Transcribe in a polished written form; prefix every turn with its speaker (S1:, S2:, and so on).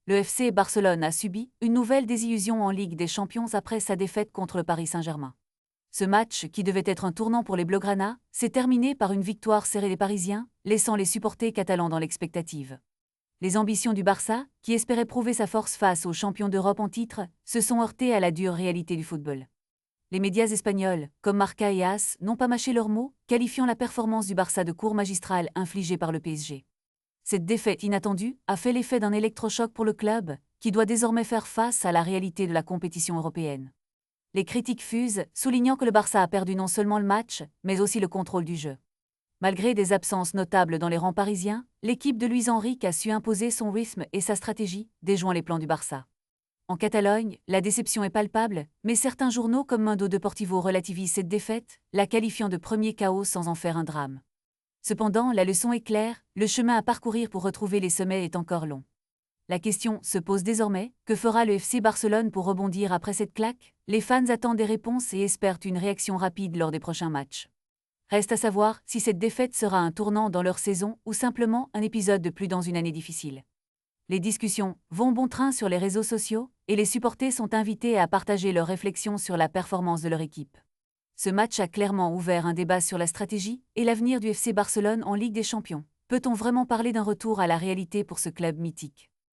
S1: Le FC Barcelone a subi une nouvelle désillusion en Ligue des Champions après sa défaite contre le Paris Saint-Germain. Ce match, qui devait être un tournant pour les Blaugrana, s'est terminé par une victoire serrée des Parisiens, laissant les supporters catalans dans l'expectative. Les ambitions du Barça, qui espérait prouver sa force face aux champions d'Europe en titre, se sont heurtées à la dure réalité du football. Les médias espagnols, comme Marca et AS, n'ont pas mâché leurs mots, qualifiant la performance du Barça de cours magistral infligée par le PSG. Cette défaite inattendue a fait l'effet d'un électrochoc pour le club, qui doit désormais faire face à la réalité de la compétition européenne. Les critiques fusent, soulignant que le Barça a perdu non seulement le match, mais aussi le contrôle du jeu. Malgré des absences notables dans les rangs parisiens, l'équipe de Luis Enrique a su imposer son rythme et sa stratégie, déjouant les plans du Barça. En Catalogne, la déception est palpable, mais certains journaux comme Mundo Deportivo relativisent cette défaite, la qualifiant de premier chaos sans en faire un drame. Cependant, la leçon est claire, le chemin à parcourir pour retrouver les sommets est encore long. La question se pose désormais, que fera le FC Barcelone pour rebondir après cette claque? Les fans attendent des réponses et espèrent une réaction rapide lors des prochains matchs. Reste à savoir si cette défaite sera un tournant dans leur saison ou simplement un épisode de plus dans une année difficile. Les discussions vont bon train sur les réseaux sociaux et les supporters sont invités à partager leurs réflexions sur la performance de leur équipe. Ce match a clairement ouvert un débat sur la stratégie et l'avenir du FC Barcelone en Ligue des Champions. Peut-on vraiment parler d'un retour à la réalité pour ce club mythique?